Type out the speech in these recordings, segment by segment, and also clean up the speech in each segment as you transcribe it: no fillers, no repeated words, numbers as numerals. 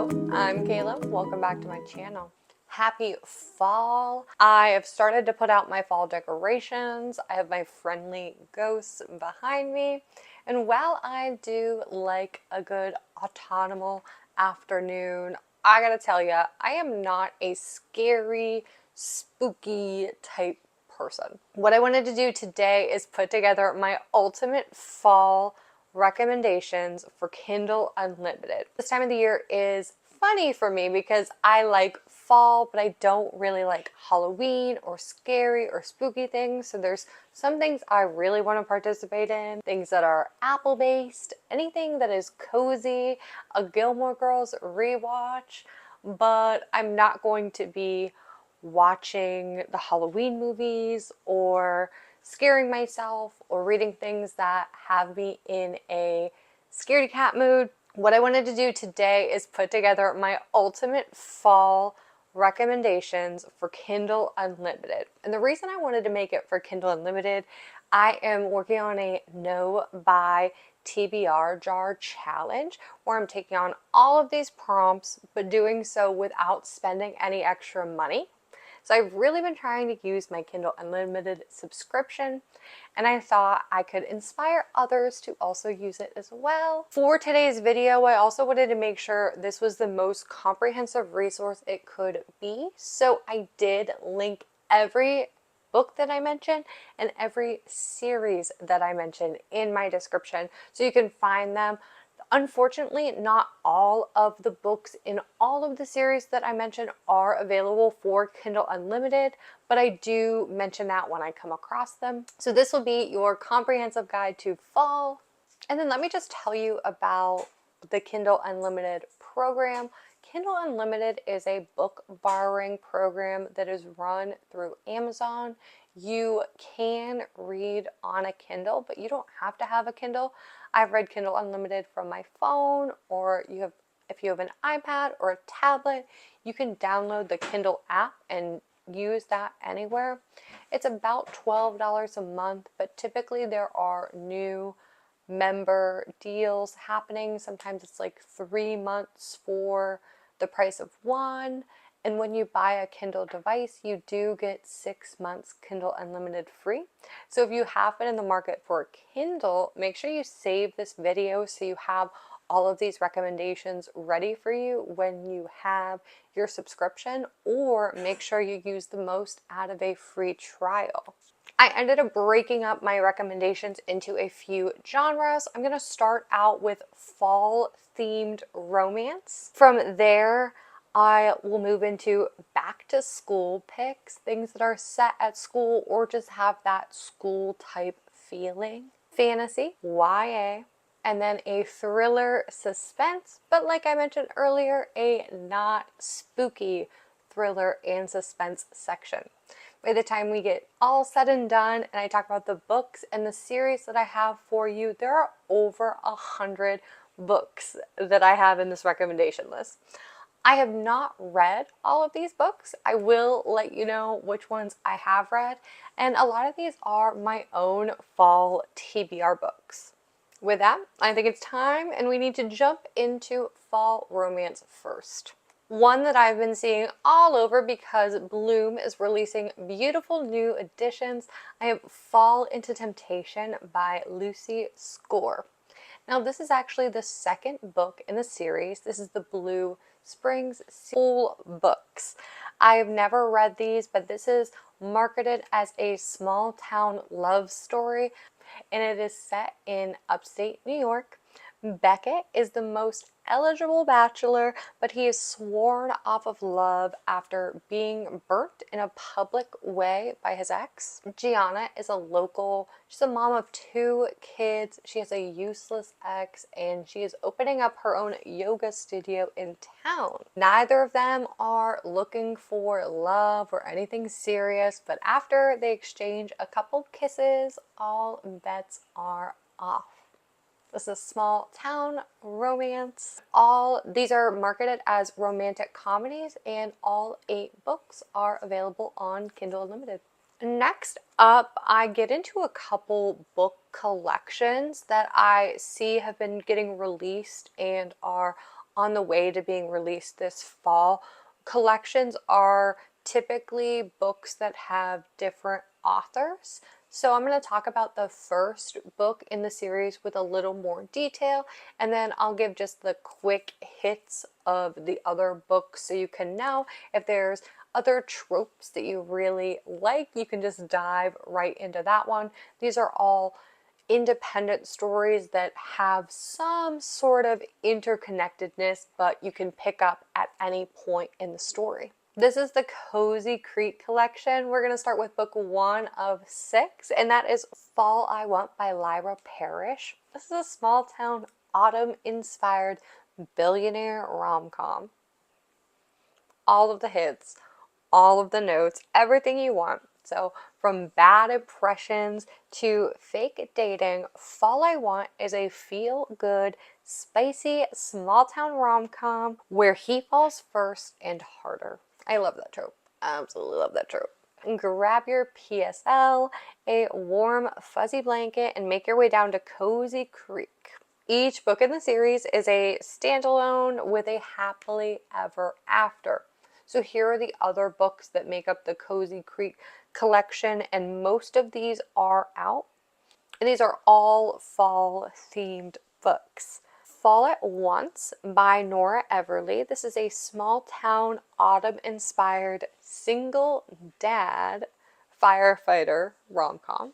Hello, I'm Kayla. Welcome back to my channel. Happy fall. I have started to put out my fall decorations. I have my friendly ghosts behind me. And while I do like a good autumnal afternoon, I gotta tell you, I am not a scary, spooky type person. What I wanted to do today is put together my ultimate fall recommendations for Kindle Unlimited. This time of the year is funny for me because I like fall, but I don't really like Halloween or scary or spooky things. So there's some things I really want to participate in, things that are Apple based, anything that is cozy, a Gilmore Girls rewatch, but I'm not going to be watching the Halloween movies or scaring myself or reading things that have me in a scaredy cat mood. What I wanted to do today is put together my ultimate fall recommendations for Kindle Unlimited. And the reason I wanted to make it for Kindle Unlimited, I am working on a no buy TBR jar challenge where I'm taking on all of these prompts but doing so without spending any extra money. So I've really been trying to use my Kindle Unlimited subscription, and I thought I could inspire others to also use it as well. For today's video, I also wanted to make sure this was the most comprehensive resource it could be. So I did link every book that I mentioned and every series that I mentioned in my description, so you can find them. Unfortunately, not all of the books in all of the series that I mentioned are available for Kindle Unlimited, but I do mention that when I come across them. So this will be your comprehensive guide to fall. And then let me just tell you about the Kindle Unlimited program. Kindle Unlimited is a book borrowing program that is run through Amazon. You can read on a Kindle, but you don't have to have a Kindle. I've read Kindle Unlimited from my phone, or if you have an iPad or a tablet, you can download the Kindle app and use that anywhere. It's about $12 a month, but typically there are new member deals happening. Sometimes it's like 3 months for the price of one. And when you buy a Kindle device, you do get 6 months Kindle Unlimited free. So if you have been in the market for a Kindle, make sure you save this video so you have all of these recommendations ready for you when you have your subscription, or make sure you use the most out of a free trial. I ended up breaking up my recommendations into a few genres. I'm going to start out with fall themed romance. From there, I will move into back to school picks, things that are set at school or just have that school type feeling. Fantasy, YA, and then a thriller suspense, but like I mentioned earlier, a not spooky thriller and suspense section. By the time we get all said and done and I talk about the books and the series that I have for you, there are over 100 books that I have in this recommendation list. I have not read all of these books. I will let you know which ones I have read, and a lot of these are my own fall TBR books. With that, I think it's time and we need to jump into fall romance first. One that I've been seeing all over because Bloom is releasing beautiful new editions. I have Fall into Temptation by Lucy Score. Now this is actually the second book in the series. This is the Blue Springs School books. I've never read these, but this is marketed as a small town love story, and it is set in upstate New York. Beckett is the most eligible bachelor, but he is sworn off of love after being burnt in a public way by his ex. Gianna is a local, she's a mom of 2 kids. She has a useless ex and she is opening up her own yoga studio in town. Neither of them are looking for love or anything serious, but after they exchange a couple kisses, all bets are off. This is a small town romance. All these are marketed as romantic comedies, and all 8 books are available on Kindle Unlimited. Next up, I get into a couple book collections that I see have been getting released and are on the way to being released this fall. Collections are typically books that have different authors. So I'm going to talk about the first book in the series with a little more detail, and then I'll give just the quick hits of the other books so you can know if there's other tropes that you really like. You can just dive right into that one. These are all independent stories that have some sort of interconnectedness, but you can pick up at any point in the story. This is the Cozy Creek collection. We're going to start with book 1 of 6, and that is Fall I Want by Lyra Parrish. This is a small town autumn-inspired billionaire rom-com. All of the hits, all of the notes, everything you want. So from bad impressions to fake dating, Fall I Want is a feel-good, spicy, small-town rom-com where he falls first and harder. I love that trope. I absolutely love that trope. Grab your PSL, a warm, fuzzy blanket, and make your way down to Cozy Creek. Each book in the series is a standalone with a happily ever after. So here are the other books that make up the Cozy Creek collection, and most of these are out. And these are all fall-themed books. Fall at Once by Nora Everly. This is a small-town, autumn-inspired, single dad firefighter rom-com.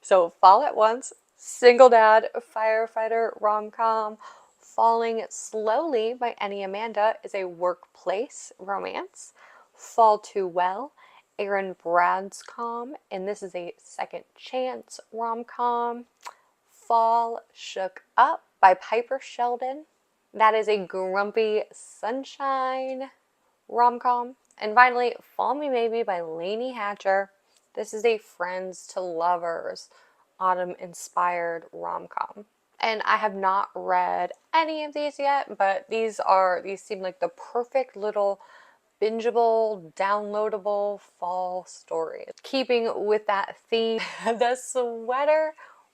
So Fall at Once, single dad firefighter rom-com. Falling Slowly by Annie Amanda is a workplace romance. Fall Too Well, Aaron Bradscombe, and this is a second chance rom-com. Fall Shook Up by Piper Sheldon. That is a grumpy sunshine rom-com. And finally, Fall Me Maybe by Lainey Hatcher. This is a friends to lovers autumn-inspired rom-com. And I have not read any of these yet, but these seem like the perfect little bingeable, downloadable fall stories. Keeping with that theme, the Sweater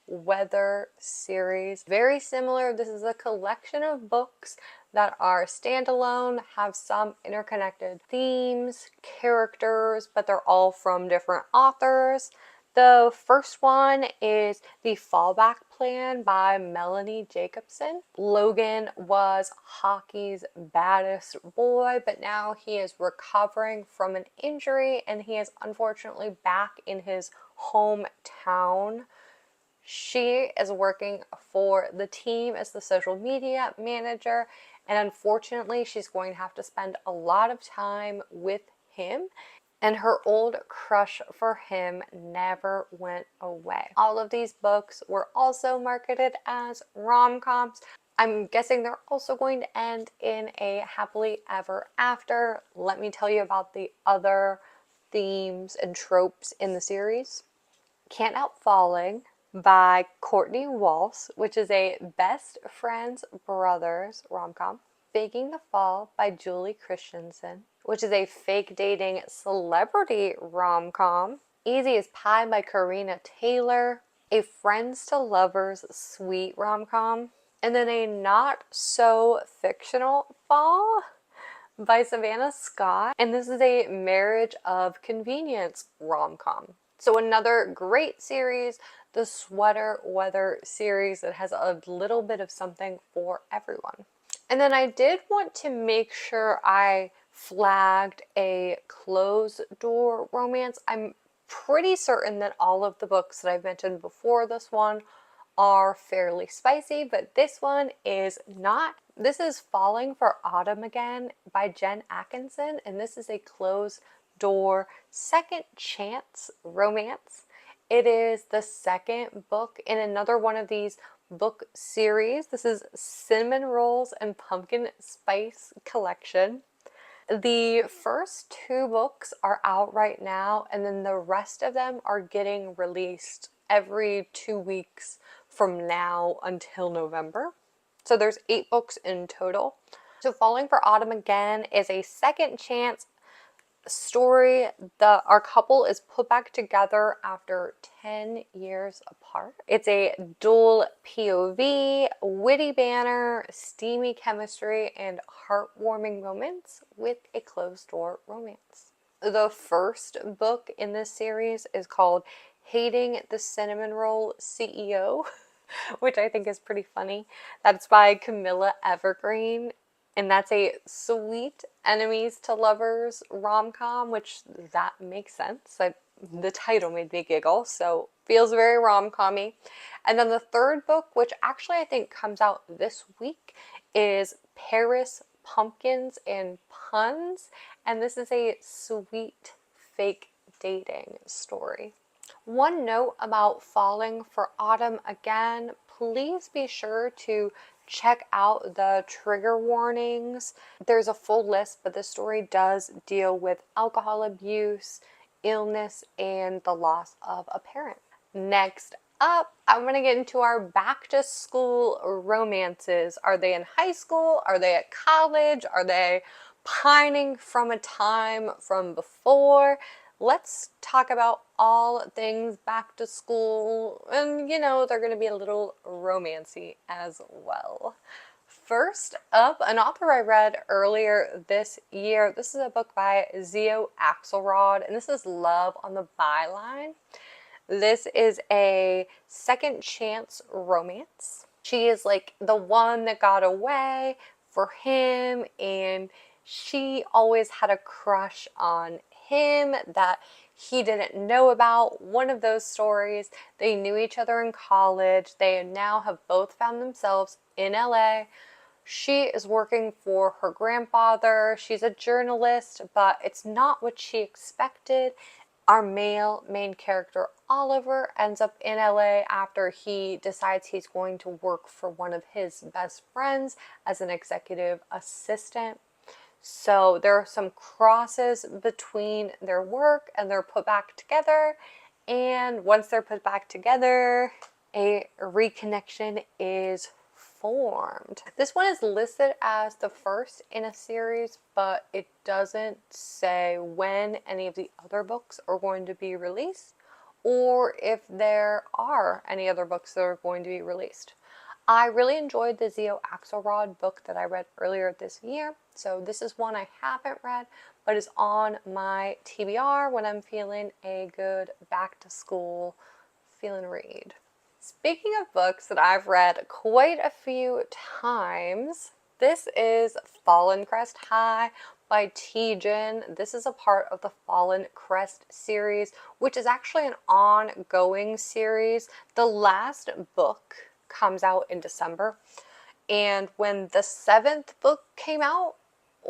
Weather series. Very similar. This is a collection of books that are standalone, have some interconnected themes, characters, but they're all from different authors. The first one is The Fallback Plan by Melanie Jacobson. Logan was hockey's baddest boy, but now he is recovering from an injury and he is unfortunately back in his hometown. She is working for the team as the social media manager, and unfortunately she's going to have to spend a lot of time with him, and her old crush for him never went away. All of these books were also marketed as rom-coms. I'm guessing they're also going to end in a happily ever after. Let me tell you about the other themes and tropes in the series. Can't Help Falling by Courtney Walsh, which is a best friends brothers rom-com. Faking the Fall by Julie Christensen, which is a fake dating celebrity rom-com. Easy as Pie by Karina Taylor. A friends to lovers sweet rom-com. And then a not so fictional fall by Savannah Scott. And this is a marriage of convenience rom-com. So another great series, the Sweater Weather series, that has a little bit of something for everyone. And then I did want to make sure I flagged a closed door romance. I'm pretty certain that all of the books that I've mentioned before this one are fairly spicy, but this one is not. This is Falling for Autumn Again by Jen Atkinson, and this is a closed door second chance romance. It is the second book in another one of these book series. This is Cinnamon Rolls and Pumpkin Spice collection. The first 2 books are out right now, and then the rest of them are getting released every 2 weeks from now until November. So there's 8 books in total. So Falling for Autumn Again is a second chance story. Our couple is put back together after 10 years apart. It's a dual POV, witty banner, steamy chemistry, and heartwarming moments with a closed door romance. The first book in this series is called Hating the Cinnamon Roll CEO, which I think is pretty funny. That's by Camilla Evergreen, and that's a sweet enemies to lovers rom-com, which that makes sense. The title made me giggle, so feels very rom-com-y. And then the third book, which actually I think comes out this week, is Paris Pumpkins and Puns, and this is a sweet fake dating story. One note about Falling for Autumn again, please be sure to check out the trigger warnings. There's a full list, but the story does deal with alcohol abuse, illness, and the loss of a parent. Next up, I'm going to get into our back to school romances. Are they in high school? Are they at college? Are they pining from a time from before? Let's talk about all things back to school, and they're going to be a little romancy as well. First up, an author I read earlier this year. This is a book by Zio Axelrod, and this is Love on the Byline. This is a second chance romance. She is like the one that got away for him, and she always had a crush on him that he didn't know about. One of those stories, they knew each other in college. They now have both found themselves in LA. She is working for her grandfather. She's a journalist, but it's not what she expected. Our male main character, Oliver, ends up in LA after he decides he's going to work for one of his best friends as an executive assistant. So there are some crosses between their work, and they're put back together. And once they're put back together, a reconnection is formed. This one is listed as the first in a series, but it doesn't say when any of the other books are going to be released, or if there are any other books that are going to be released. I really enjoyed the Zio Axelrod book that I read earlier this year, so this is one I haven't read, but is on my TBR when I'm feeling a good back to school feeling read. Speaking of books that I've read quite a few times, this is Fallen Crest High by Tejan. This is a part of the Fallen Crest series, which is actually an ongoing series. The last book comes out in December, and when the 7th book came out,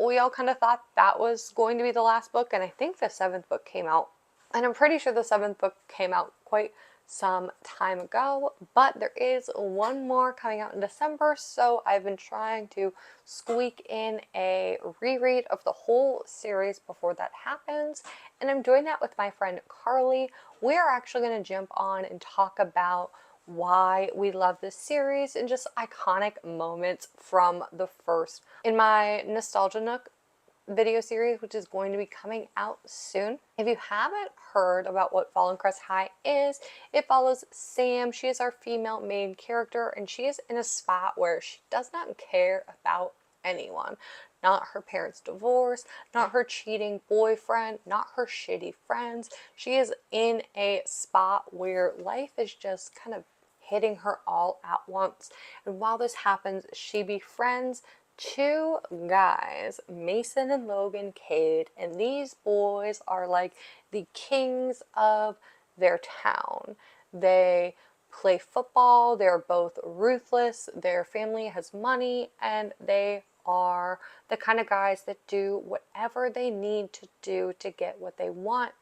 we all kind of thought that was going to be the last book, and I think the 7th book came out, and I'm pretty sure the 7th book came out quite some time ago, but there is one more coming out in December, so I've been trying to squeak in a reread of the whole series before that happens, and I'm doing that with my friend Carly. We're actually going to jump on and talk about why we love this series and just iconic moments from the first. In my Nostalgia Nook video series, which is going to be coming out soon. If you haven't heard about what Fallen Crest High is, it follows Sam. She is our female main character, and she is in a spot where she does not care about anyone. Not her parents' divorce, not her cheating boyfriend, not her shitty friends. She is in a spot where life is just kind of hitting her all at once. And while this happens, she befriends two guys, Mason and Logan Cade, and these boys are like the kings of their town. They play football, they're both ruthless, their family has money, and they are the kind of guys that do whatever they need to do to get what they want.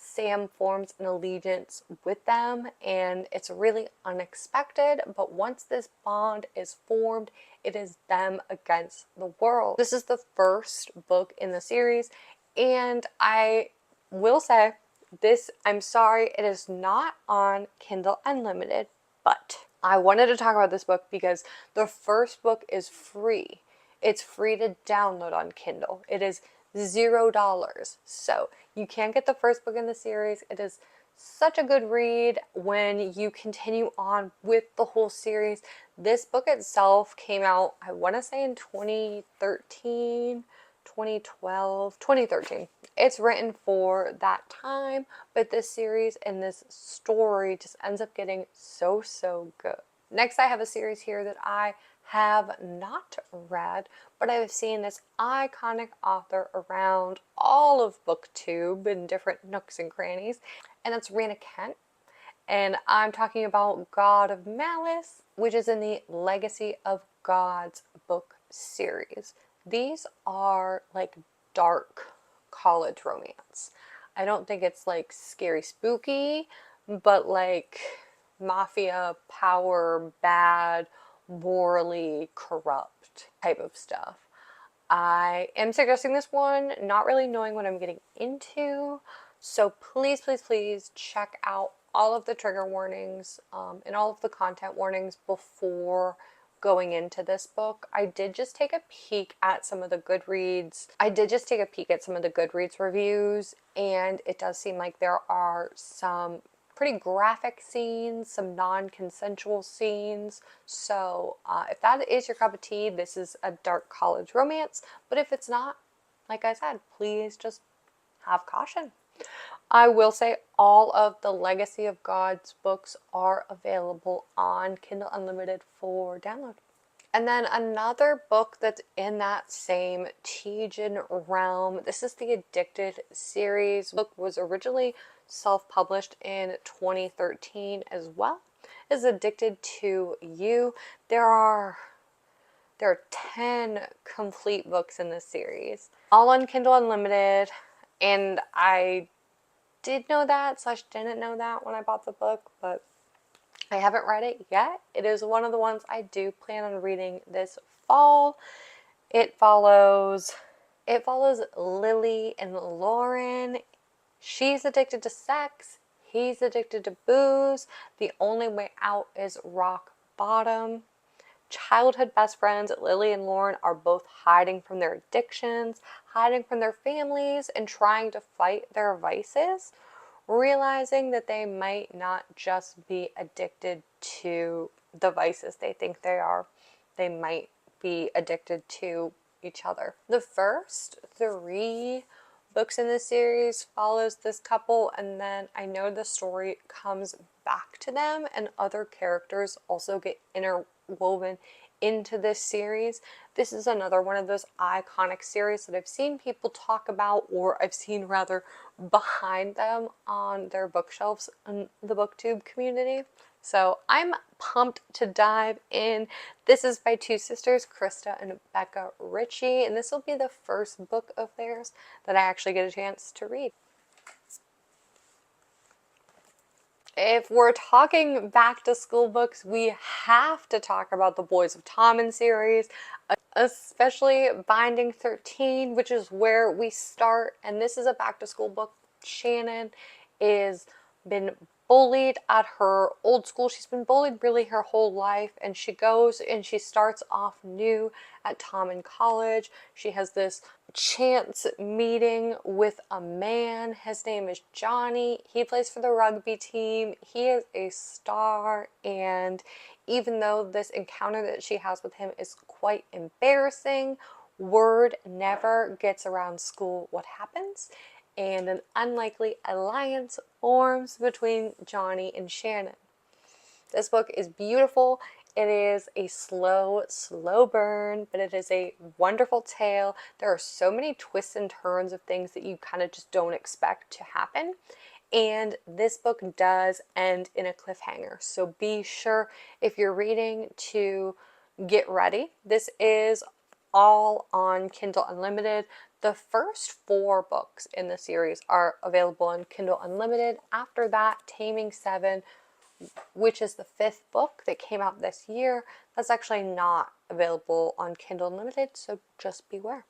Sam forms an allegiance with them, and it's really unexpected, but once this bond is formed, it is them against the world. This is the first book in the series, and I will say this, I'm sorry, it is not on Kindle Unlimited, but I wanted to talk about this book because the first book is free. It's free to download on Kindle. It is $0. So you can get the first book in the series. It is such a good read when you continue on with the whole series. This book itself came out, I want to say in 2013, 2012, 2013. It's written for that time, but this series and this story just ends up getting so, so good. Next, I have a series here that I have not read, but I've seen this iconic author around all of BookTube in different nooks and crannies, and that's Rana Kent. And I'm talking about God of Malice, which is in the Legacy of Gods book series. These are like dark college romance. I don't think it's like scary spooky, but like mafia, power, bad, morally corrupt type of stuff. I am suggesting this one, not really knowing what I'm getting into. So please, please, please check out all of the trigger warnings and all of the content warnings before going into this book. I did just take a peek at some of the Goodreads. Reviews, and it does seem like there are some pretty graphic scenes, some non-consensual scenes. So if that is your cup of tea, this is a dark college romance. But if it's not, like I said, please just have caution. I will say all of the Legacy of Gods books are available on Kindle Unlimited for download. And then another book that's in that same Tejan realm, this is the Addicted series. The book was originally self-published in 2013 as well, is Addicted to You. There are 10 complete books in this series, all on Kindle Unlimited, and I did know that / didn't know that when I bought the book, but I haven't read it yet. It is one of the ones I do plan on reading this fall. It follows Lily and Lauren. She's addicted to sex. He's addicted to booze. The only way out is rock bottom. Childhood best friends Lily and Lauren are both hiding from their addictions, hiding from their families, and trying to fight their vices, realizing that they might not just be addicted to the vices they think they are. They might be addicted to each other. The first 3 books in the series follows this couple, and then I know the story comes back to them and other characters also get interwoven into this series. This is another one of those iconic series that I've seen people talk about, or I've seen rather behind them on their bookshelves in the BookTube community. So I'm pumped to dive in. This is by 2 sisters, Krista and Becca Ritchie, and this will be the first book of theirs that I actually get a chance to read. If we're talking back to school books, we have to talk about the Boys of Tommen series, especially Binding 13, which is where we start. And this is a back to school book. Shannon is been bullied at her old school. She's been bullied really her whole life, and she goes and she starts off new at Tommen College. She has this chance meeting with a man. His name is Johnny. He plays for the rugby team. He is a star, and even though this encounter that she has with him is quite embarrassing, word never gets around school what happens, and an unlikely alliance forms between Johnny and Shannon. This book is beautiful. It is a slow burn, but it is a wonderful tale. There are so many twists and turns of things that you kind of just don't expect to happen. And this book does end in a cliffhanger. So be sure, if you're reading, to get ready. This is all on Kindle Unlimited. The first 4 books in the series are available on Kindle Unlimited. After that, Taming 7, which is the 5th book that came out this year, that's actually not available on Kindle Unlimited, so just beware.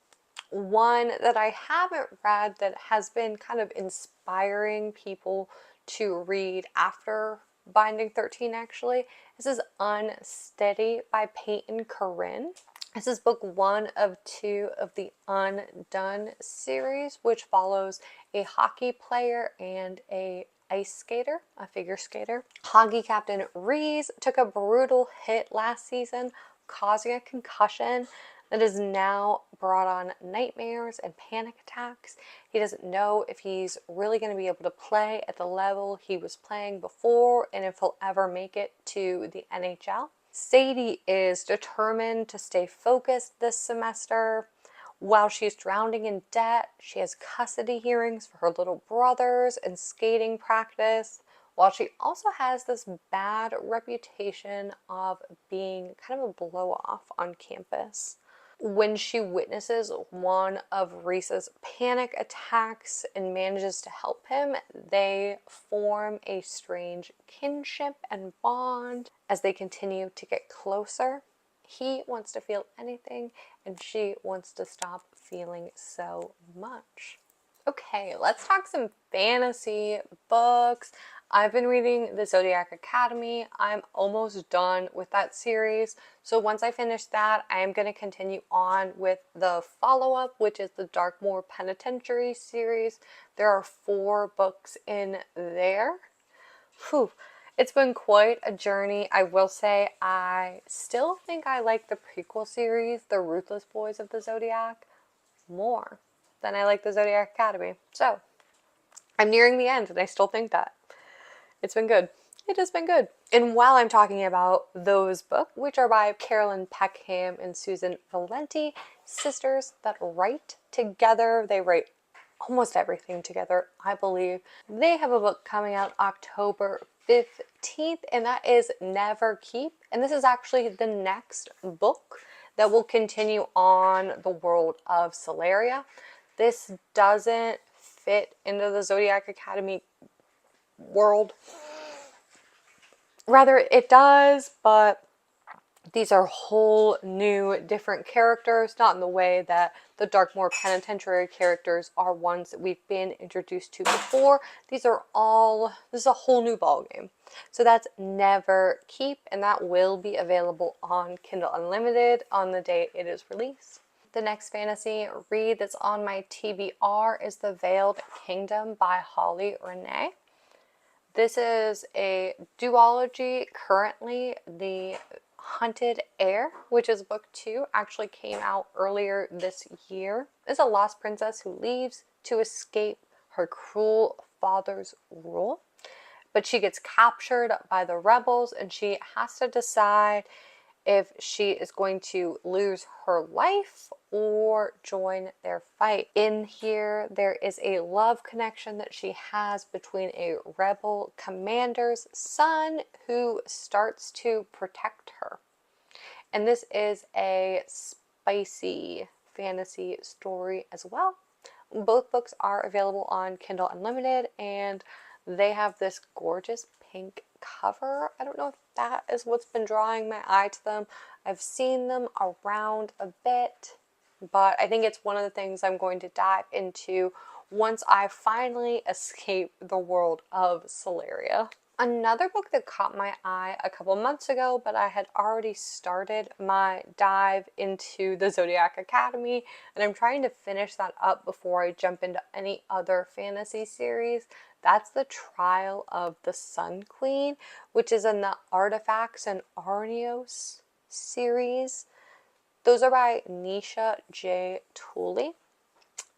One that I haven't read that has been kind of inspiring people to read after Binding 13 actually, this is Unsteady by Peyton Corinne. This is book 1 of 2 of the Undone series, which follows a hockey player and a ice skater, a figure skater. Hockey captain Rees took a brutal hit last season, causing a concussion that has now brought on nightmares and panic attacks. He doesn't know if he's really going to be able to play at the level he was playing before and if he'll ever make it to the NHL. Sadie is determined to stay focused this semester. While she's drowning in debt, she has custody hearings for her little brothers and skating practice, while she also has this bad reputation of being kind of a blow-off on campus. When she witnesses one of Reese's panic attacks and manages to help him, they form a strange kinship and bond as they continue to get closer. He wants to feel anything, and she wants to stop feeling so much. Okay, let's talk some fantasy books. I've been reading The Zodiac Academy. I'm almost done with that series. So once I finish that, I am going to continue on with the follow-up, which is the Darkmoor Penitentiary series. There are 4 books in there. Whew. It's been quite a journey. I will say I still think I like the prequel series, The Ruthless Boys of the Zodiac, more than I like the Zodiac Academy. So I'm nearing the end and I still think that. It's been good. It has been good. And while I'm talking about those books, which are by Carolyn Peckham and Susan Valenti, sisters that write together, they write almost everything together, I believe. They have a book coming out October 15th, and that is Never Keep. And this is actually the next book that will continue on the world of Solaria. This doesn't fit into the Zodiac Academy world. Rather, it does, but these are whole new different characters, not in the way that the Darkmoor Penitentiary characters are ones that we've been introduced to before. This is a whole new ballgame. So that's Never Keep, and that will be available on Kindle Unlimited on the day it is released. The next fantasy read that's on my TBR is The Veiled Kingdom by Holly Renee. This is a duology. Currently, The Hunted Heir, which is book 2, actually came out earlier this year. Is a lost princess who leaves to escape her cruel father's rule. But she gets captured by the rebels and she has to decide if she is going to lose her life or join their fight. In here, there is a love connection that she has between a rebel commander's son who starts to protect her. And this is a spicy fantasy story as well. Both books are available on Kindle Unlimited, and they have this gorgeous pink cover. I don't know if that is what's been drawing my eye to them. I've seen them around a bit, but I think it's one of the things I'm going to dive into once I finally escape the world of Solaria. Another book that caught my eye a couple months ago, but I had already started my dive into the Zodiac Academy, and I'm trying to finish that up before I jump into any other fantasy series. That's The Trial of the Sun Queen, which is in the Artifacts and Arnios series. Those are by Nisha J. Tooley.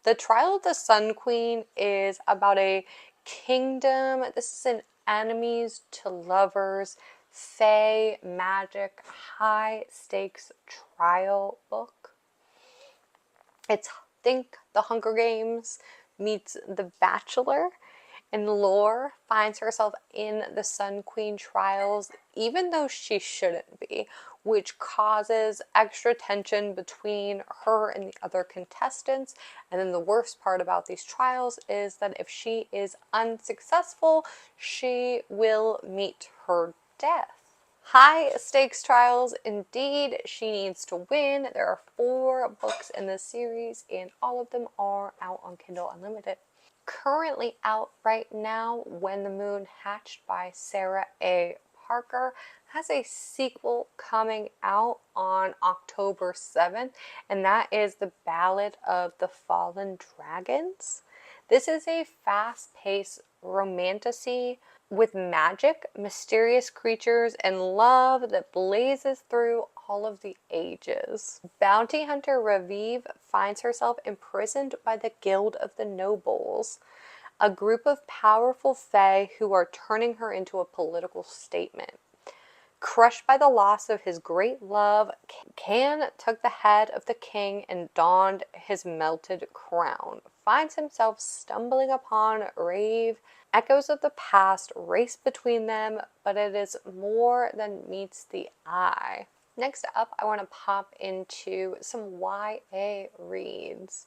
The Trial of the Sun Queen is about a kingdom. This is an enemies to lovers, fae, magic, high stakes trial book. It's think The Hunger Games meets The Bachelor, and Lore finds herself in the Sun Queen trials even though she shouldn't be, which causes extra tension between her and the other contestants. And then the worst part about these trials is that if she is unsuccessful, she will meet her death. High stakes trials indeed. She needs to win. There are 4 books in this series, and all of them are out on Kindle Unlimited. Currently out right now, When the Moon Hatched by Sarah A. Parker has a sequel coming out on October 7th, and that is The Ballad of the Fallen Dragons. This is a fast-paced romantasy with magic, mysterious creatures, and love that blazes through all of the ages. Bounty hunter Raviv finds herself imprisoned by the Guild of the Nobles, a group of powerful fae who are turning her into a political statement. Crushed by the loss of his great love, Can took the head of the king and donned his melted crown. Finds himself stumbling upon Rave. Echoes of the past race between them, but it is more than meets the eye. Next up, I want to pop into some YA reads.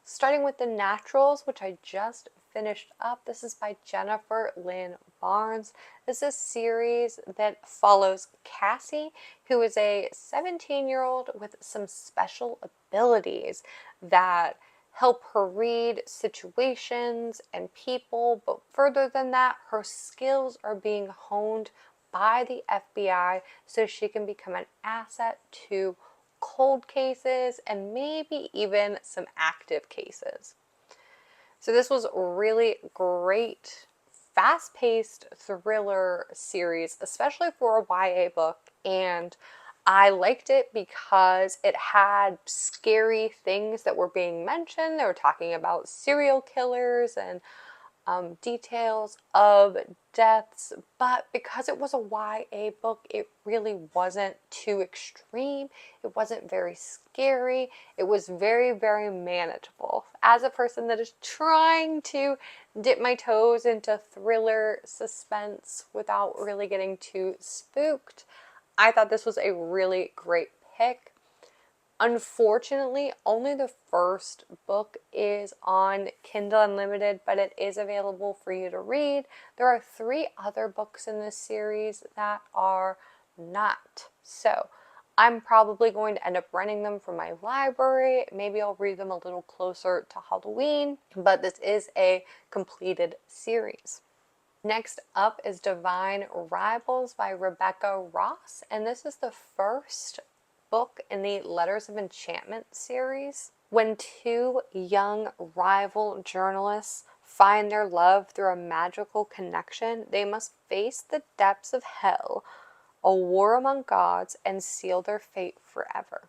Starting with The Naturals, which I just finished up. This is by Jennifer Lynn Barnes. This is a series that follows Cassie, who is a 17-year-old with some special abilities that help her read situations and people, but further than that, her skills are being honed by the FBI so she can become an asset to cold cases and maybe even some active cases. So this was really great, fast-paced thriller series, especially for a YA book, and I liked it because it had scary things that were being mentioned. They were talking about serial killers and details of deaths, but because it was a YA book, it really wasn't too extreme. It wasn't very scary. It was very, very manageable. As a person that is trying to dip my toes into thriller suspense without really getting too spooked, I thought this was a really great pick. Unfortunately, only the first book is on Kindle Unlimited, but it is available for you to read. There are 3 other books in this series that are not. So I'm probably going to end up renting them from my library. Maybe I'll read them a little closer to Halloween, but this is a completed series. Next up is Divine Rivals by Rebecca Ross, and this is the first book in the Letters of Enchantment series. When 2 young rival journalists find their love through a magical connection, they must face the depths of hell, a war among gods, and seal their fate forever.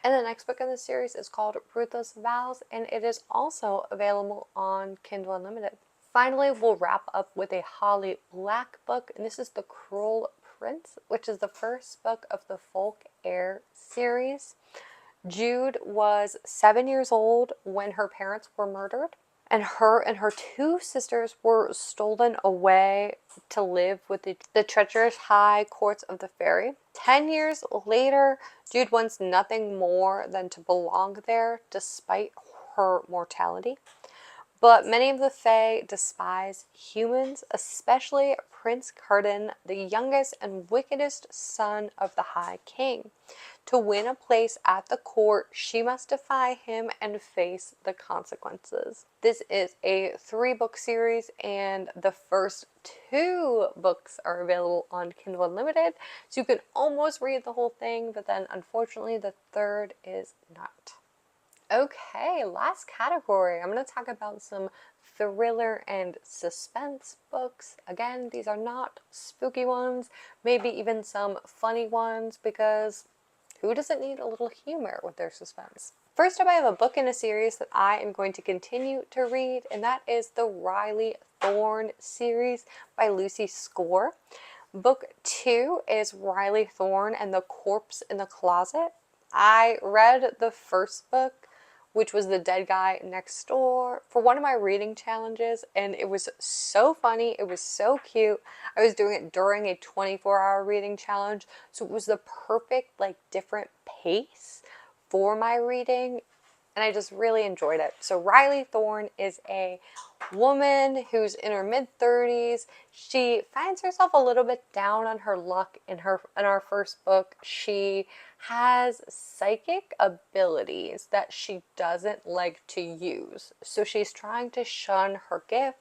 And the next book in the series is called Ruthless Vows, and it is also available on Kindle Unlimited. Finally, we'll wrap up with a Holly Black book, and this is The Cruel Prince, which is the first book of the Folk Heir series. Jude was 7 years old when her parents were murdered, and her 2 sisters were stolen away to live with the treacherous high courts of the fairy. 10 years later, Jude wants nothing more than to belong there despite her mortality. But many of the Fae despise humans, especially Prince Cardan, the youngest and wickedest son of the High King. To win a place at the court, she must defy him and face the consequences. This is a 3-book series, and the first 2 books are available on Kindle Unlimited, so you can almost read the whole thing, but then unfortunately the 3rd is not. Okay, last category. I'm going to talk about some thriller and suspense books. Again, these are not spooky ones, maybe even some funny ones, because who doesn't need a little humor with their suspense? First up, I have a book in a series that I am going to continue to read, and that is the Riley Thorne series by Lucy Score. Book 2 is Riley Thorne and the Corpse in the Closet. I read the first book, which was The Dead Guy Next Door, for one of my reading challenges, and it was so funny, it was so cute. I was doing it during a 24-hour reading challenge, so it was the perfect, different pace for my reading, and I just really enjoyed it. So Riley Thorne is a woman who's in her mid-30s. She finds herself a little bit down on her luck in our first book. She has psychic abilities that she doesn't like to use. So she's trying to shun her gift.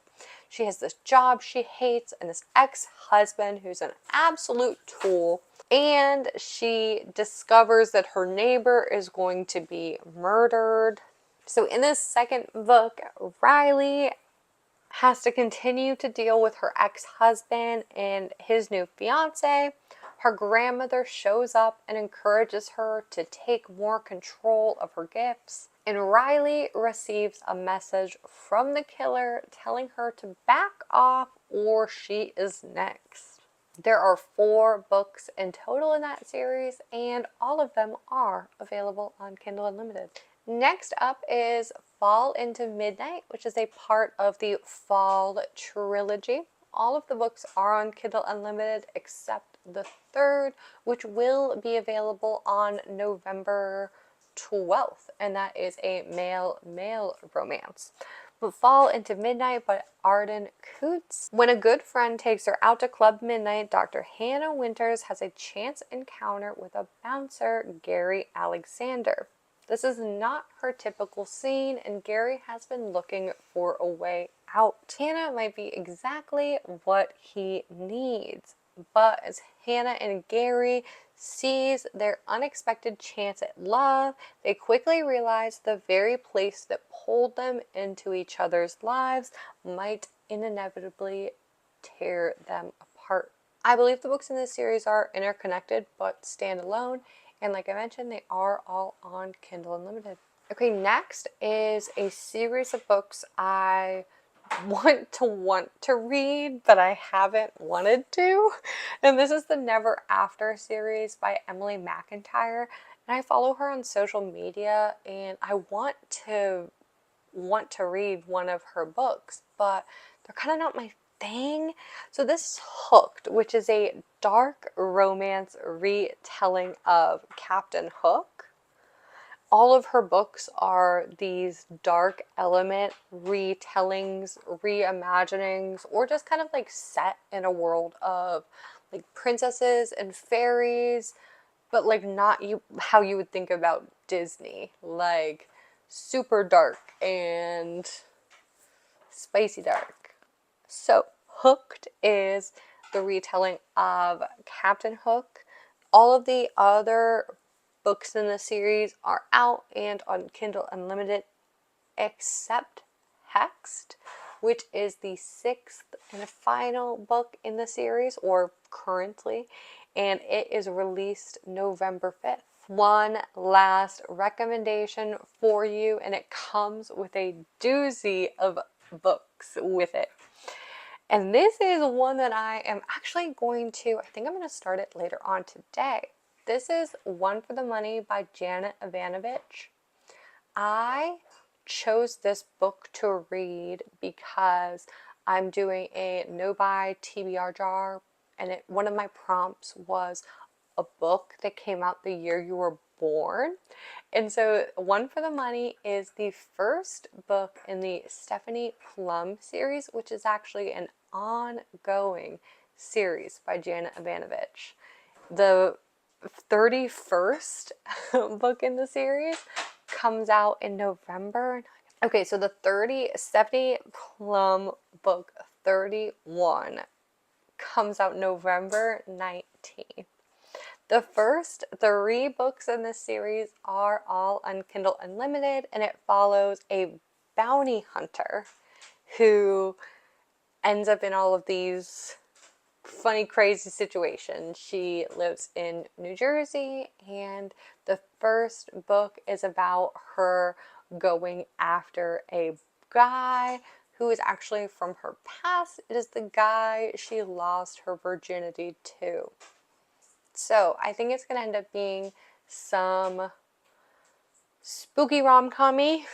She has this job she hates and this ex-husband who's an absolute tool. And she discovers that her neighbor is going to be murdered. So in this second book, Riley has to continue to deal with her ex-husband and his new fiance. Her grandmother shows up and encourages her to take more control of her gifts. And Riley receives a message from the killer telling her to back off or she is next. There are 4 books in total in that series, and all of them are available on Kindle Unlimited. Next up is Fall into Midnight, which is a part of the Fall trilogy. All of the books are on Kindle Unlimited except the 3rd, which will be available on November 12th, and that is a male-male romance. But Fall into Midnight by Arden Coutts. When a good friend takes her out to Club Midnight, Dr. Hannah Winters has a chance encounter with a bouncer, Gary Alexander. This is not her typical scene, and Gary has been looking for a way out. Hannah might be exactly what he needs, but as Hannah and Gary seize their unexpected chance at love, they quickly realize the very place that pulled them into each other's lives might inevitably tear them apart. I believe the books in this series are interconnected but stand alone, and like I mentioned, they are all on Kindle Unlimited. Okay, next is a series of books I want to read, but I haven't wanted to. And this is the Never After series by Emily McIntyre. And I follow her on social media, and I want to read one of her books, but they're kind of not my thing. So this is Hooked, which is a dark romance retelling of Captain Hook. All of her books are these dark element retellings, reimaginings, or just kind of like set in a world of like princesses and fairies, but like not how you would think about Disney, like super dark and spicy dark. So Hooked is the retelling of Captain Hook. All of the other books in the series are out and on Kindle Unlimited except Hexed, which is the 6th and final book in the series, or currently, and it is released November 5th. One last recommendation for you, and it comes with a doozy of books with it. And this is one that I am actually I think I'm going to start it later on today. This is One for the Money by Janet Evanovich. I chose this book to read because I'm doing a no-buy TBR jar, and one of my prompts was a book that came out the year you were born. And so One for the Money is the first book in the Stephanie Plum series, which is actually an ongoing series by Janet Evanovich. The 31st book in the series comes out in November. Okay, so the Stephanie Plum book 31 comes out November 19th. The first 3 books in this series are all on Kindle Unlimited, and it follows a bounty hunter who ends up in all of these funny, crazy situations. She lives in New Jersey, and the first book is about her going after a guy who is actually from her past. It is the guy she lost her virginity to. So I think it's going to end up being some spooky rom-com-y,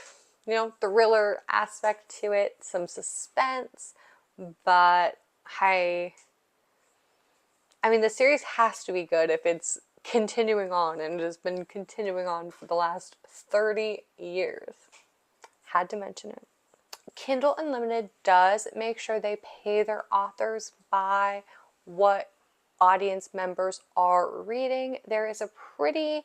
thriller aspect to it, some suspense, but I mean, the series has to be good if it's continuing on, and it has been continuing on for the last 30 years. Had to mention it. Kindle Unlimited does make sure they pay their authors by what audience members are reading. There is a pretty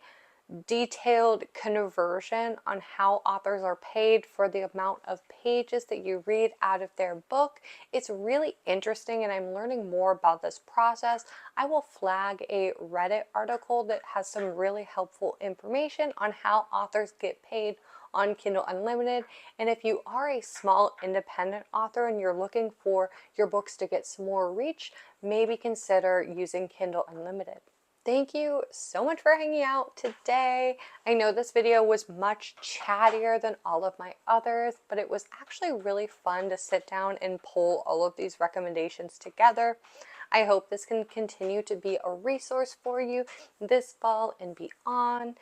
detailed conversion on how authors are paid for the amount of pages that you read out of their book. It's really interesting, and I'm learning more about this process. I will flag a Reddit article that has some really helpful information on how authors get paid on Kindle Unlimited. And if you are a small independent author and you're looking for your books to get some more reach, maybe consider using Kindle Unlimited. Thank you so much for hanging out today. I know this video was much chattier than all of my others, but it was actually really fun to sit down and pull all of these recommendations together. I hope this can continue to be a resource for you this fall and beyond.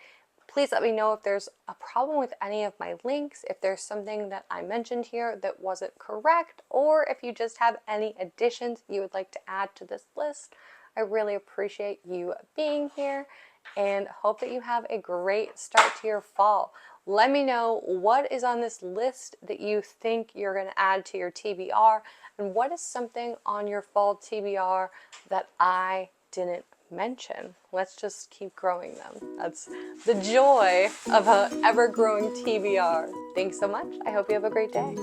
Please let me know if there's a problem with any of my links, if there's something that I mentioned here that wasn't correct, or if you just have any additions you would like to add to this list. I really appreciate you being here and hope that you have a great start to your fall. Let me know what is on this list that you think you're going to add to your TBR, and what is something on your fall TBR that I didn't mention. Let's just keep growing them. That's the joy of an ever-growing TBR. Thanks so much. I hope you have a great day.